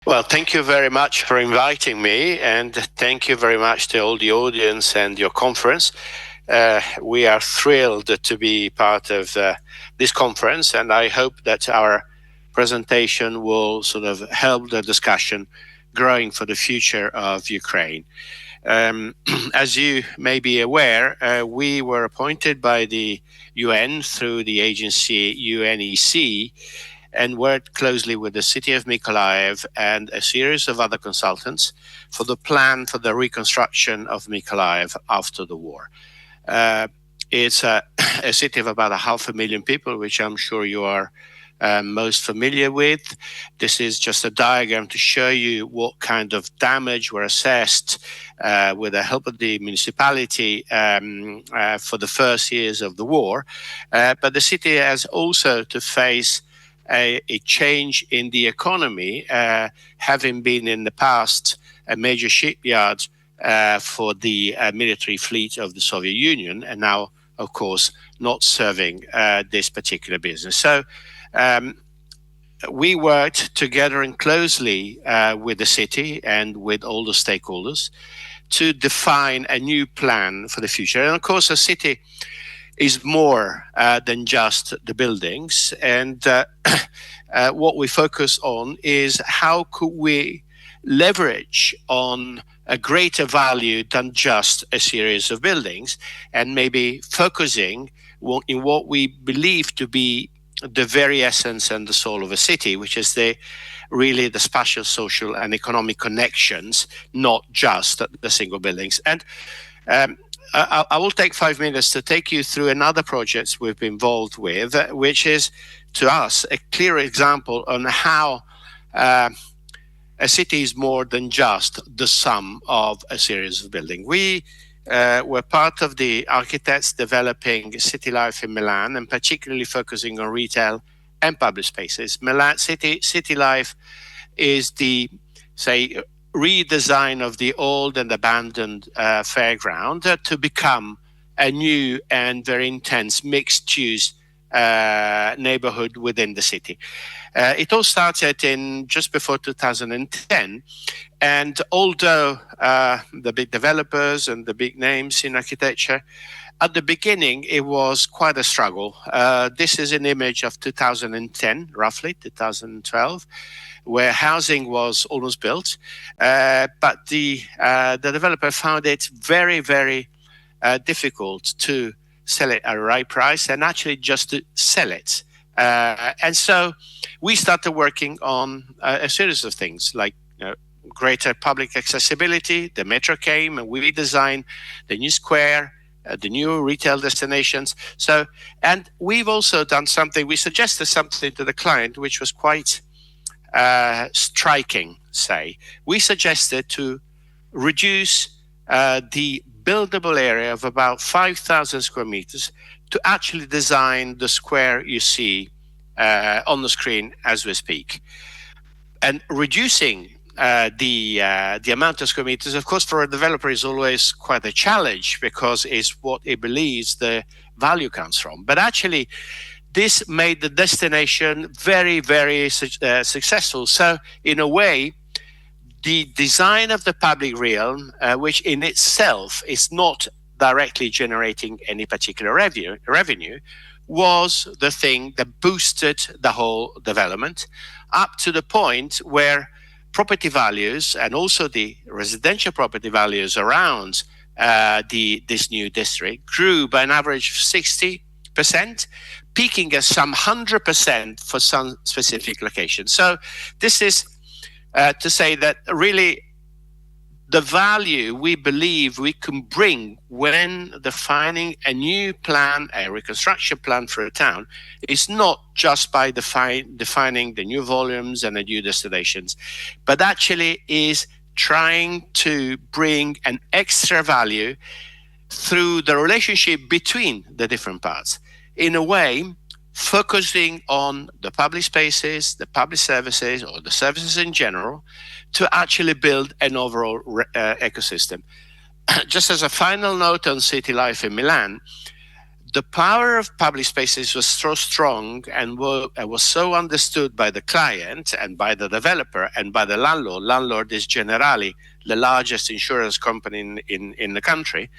Well, thank you very much for inviting me, and thank you very much to all the audience and your conference. We are thrilled to be part of this conference, and I hope that our presentation will sort of help the discussion growing for the future of Ukraine. As you may be aware, we were appointed by the UN through the agency UNEC and worked closely with the city of Mykolaiv and a series of other consultants for the plan for the reconstruction of Mykolaiv after the war. It's a city of about 500,000 people, which I'm sure you are most familiar with. This is just a diagram to show you what kind of damage were assessed with the help of the municipality for the first years of the war. But the city has also to face a change in the economy, having been in the past a major shipyard for the military fleet of the Soviet Union, and now, of course, not serving this particular business. So we worked together and closely with the city and with all the stakeholders to define a new plan for the future. And of course, a city is more than just the buildings. And what we focus on is how could we leverage on a greater value than just a series of buildings, and maybe focusing in what we believe to be the very essence and the soul of a city, which is really the spatial, social, and economic connections, not just the single buildings. And I will take 5 minutes to take you through another project we've been involved with, which is, to us, a clear example on how a city is more than just the sum of a series of buildings. We were part of the architects developing CityLife in Milan, and particularly focusing on retail and public spaces. CityLife is the, say, redesign of the old and abandoned fairground to become a new and very intense mixed-use neighborhood within the city. It all started in just before 2010, and although the big developers and the big names in architecture, at the beginning it was quite a struggle. This is an image of 2010, roughly 2012, where housing was almost built, but the developer found it very, very difficult to sell it at the right price, and actually just to sell it. And so we started working on a series of things like greater public accessibility. The metro came, and we redesigned the new square, the new retail destinations. So, and we've also done something, we suggested something to the client, which was quite striking, say. We suggested to reduce the buildable area of about 5,000 square meters to actually design the square you see on the screen as we speak. And reducing the amount of square meters, of course, for a developer is always quite a challenge, because it's what he believes the value comes from. But actually, this made the destination very, very successful. So in a way, the design of the public realm, which in itself is not directly generating any particular revenue, was the thing that boosted the whole development, up to the point where property values, and also the residential property values around this new district, grew by an average of 60%, peaking at some 100% for some specific locations. So this is to say that really the value we believe we can bring when defining a new plan, a reconstruction plan for a town, is not just by defining the new volumes and the new destinations, but actually is trying to bring an extra value through the relationship between the different parts. In a way, focusing on the public spaces, the public services, or the services in general, to actually build an overall ecosystem. Just as a final note on CityLife in Milan, the power of public spaces was so strong and was so understood by the client and by the developer and by the landlord. Landlord is generally the largest insurance company in the country.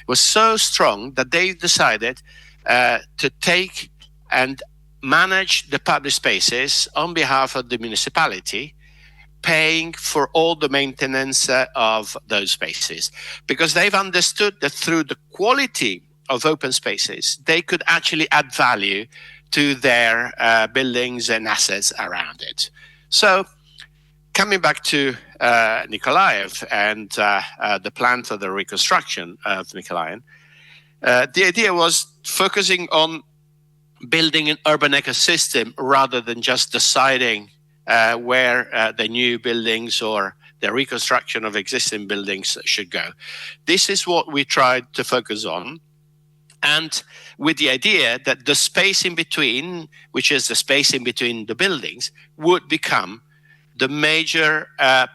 Was so strong that they decided to take and manage the public spaces on behalf of the municipality, paying for all the maintenance of those spaces, because they've understood that through the quality of open spaces, they could actually add value to their buildings and assets around it. So coming back to Mykolaiv and the plan for the reconstruction of Mykolaiv, the idea was focusing on building an urban ecosystem rather than just deciding where the new buildings or the reconstruction of existing buildings should go. This is what we tried to focus on, and with the idea that the space in between, which is the space in between the buildings, would become the major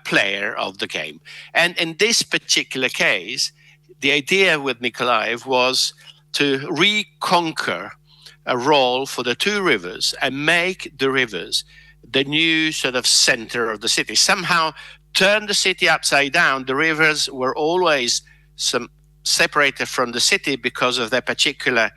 player of the game. And in this particular case, the idea with Mykolaiv was to reconquer a role for the two rivers and make the rivers the new sort of center of the city. Somehow turn the city upside down. The rivers were always separated from the city because of their particular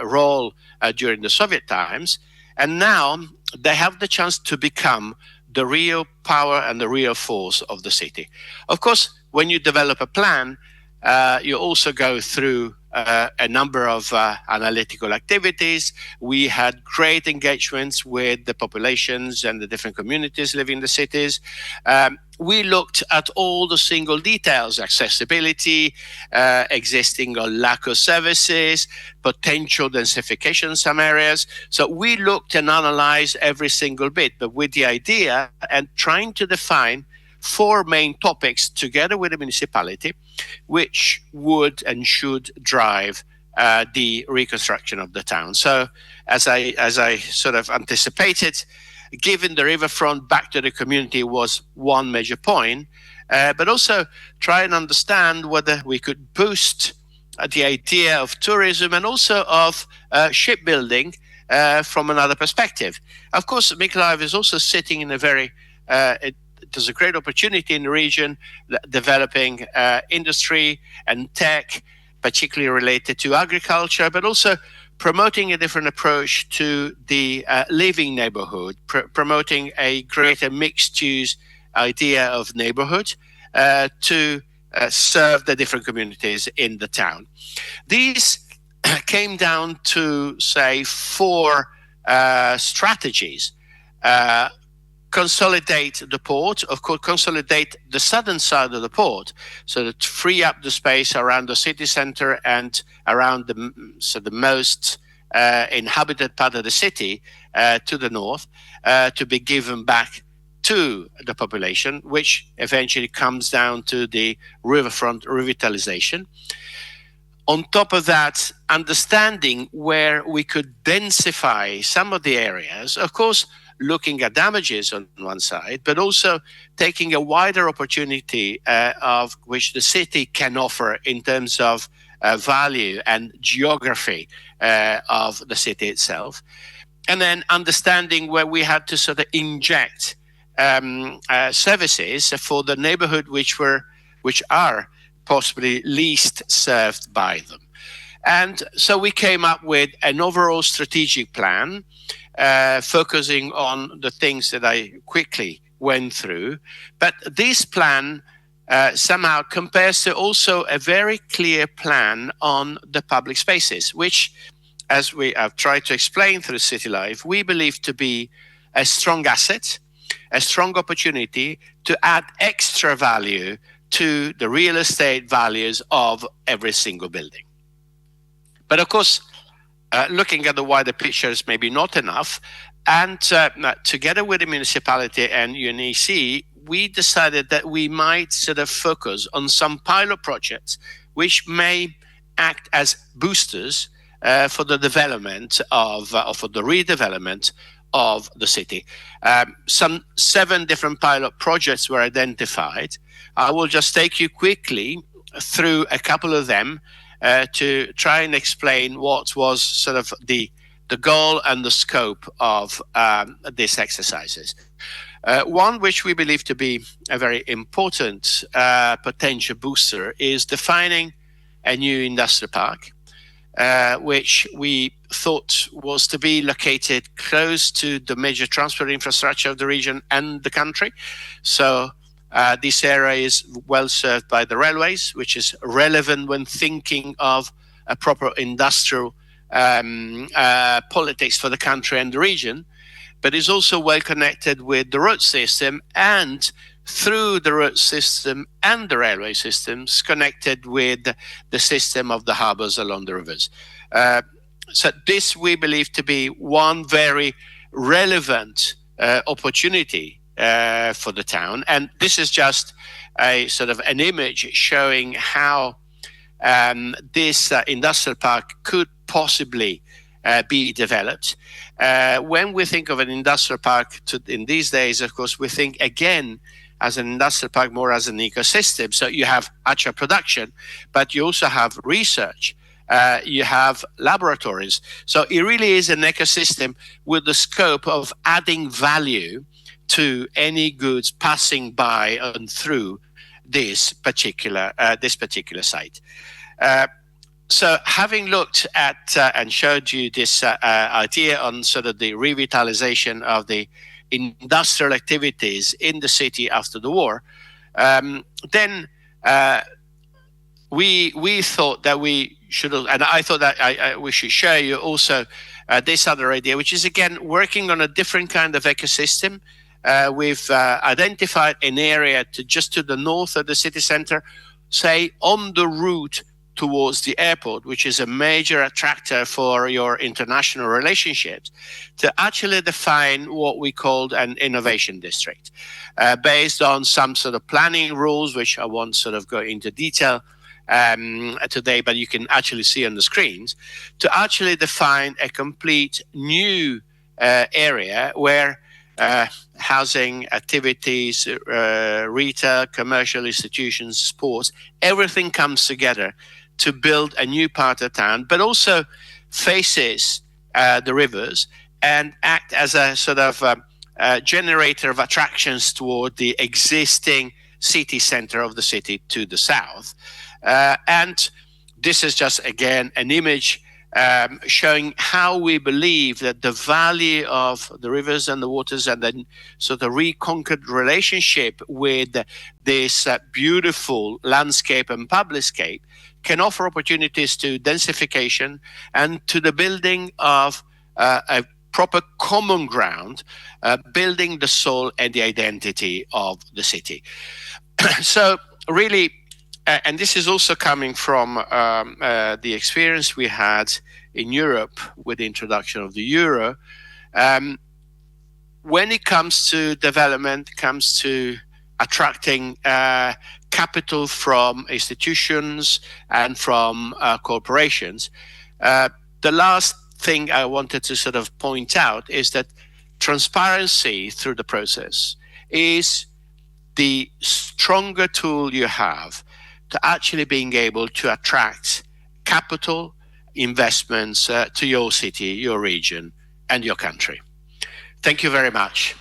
role during the Soviet times. And now they have the chance to become the real power and the real force of the city. Of course, when you develop a plan, you also go through a number of analytical activities. We had great engagements with the populations and the different communities living in the cities. We looked at all the single details: accessibility, existing or lack of services, potential densification in some areas. So we looked and analyzed every single bit, but with the idea and trying to define 4 main topics together with the municipality, which would and should drive the reconstruction of the town. So as I sort of anticipated, giving the riverfront back to the community was one major point, but also try and understand whether we could boost the idea of tourism and also of shipbuilding from another perspective. Of course, Mykolaiv is also sitting in a very there's a great opportunity in the region, developing industry and tech, particularly related to agriculture, but also promoting a different approach to the living neighborhood, promoting a greater mixed-use idea of neighborhood to serve the different communities in the town. These came down to, say, 4 strategies. Consolidate the port, of course, consolidate the southern side of the port, so that free up the space around the city center and around the most inhabited part of the city to the north, to be given back to the population, which eventually comes down to the riverfront revitalization. On top of that, understanding where we could densify some of the areas, of course, looking at damages on one side, but also taking a wider opportunity of which the city can offer in terms of value and geography of the city itself. And then understanding where we had to sort of inject services for the neighborhood which are possibly least served by them. And so we came up with an overall strategic plan, focusing on the things that I quickly went through. But this plan somehow compares to also a very clear plan on the public spaces, which, as we have tried to explain through CityLife, we believe to be a strong asset, a strong opportunity to add extra value to the real estate values of every single building. But of course, looking at the wider picture is maybe not enough. And together with the municipality and UNEC, we decided that we might sort of focus on some pilot projects which may act as boosters for the development of, or for the redevelopment of the city. Some 7 different pilot projects were identified. I will just take you quickly through a couple of them, to try and explain what was sort of the goal and the scope of these exercises. One which we believe to be a very important potential booster is defining a new industrial park, which we thought was to be located close to the major transport infrastructure of the region and the country. So this area is well served by the railways, which is relevant when thinking of a proper industrial politics for the country and the region, but is also well connected with the road system, and through the road system and the railway systems connected with the system of the harbors along the rivers. So this we believe to be one very relevant opportunity for the town. And this is just a sort of an image showing how this industrial park could possibly be developed. When we think of an industrial park in these days, of course, we think again as an industrial park more as an ecosystem. So you have actual production, but you also have research. You have laboratories. So it really is an ecosystem with the scope of adding value to any goods passing by and through this particular site. So having looked at and showed you this idea on sort of the revitalization of the industrial activities in the city after the war, then we thought that we should, and I thought that we should share you also this other idea, which is again working on a different kind of ecosystem. We've identified an area just to the north of the city center, say on the route towards the airport, which is a major attractor for your international relationships, to actually define what we called an innovation district, based on some sort of planning rules, which I won't sort of go into detail today, but you can actually see on the screens, to actually define a complete new area where housing, activities, retail, commercial institutions, sports, everything comes together to build a new part of town, but also faces the rivers and act as a sort of generator of attractions toward the existing city center of the city to the south. And this is just, again, an image showing how we believe that the value of the rivers and the waters and the sort of reconquered relationship with this beautiful landscape and publicscape can offer opportunities to densification and to the building of a proper common ground, building the soul and the identity of the city. So really, and this is also coming from the experience we had in Europe with the introduction of the euro. When it comes to development, comes to attracting capital from institutions and from corporations, the last thing I wanted to sort of point out is that transparency through the process is the stronger tool you have to actually being able to attract capital investments to your city, your region, and your country. Thank you very much.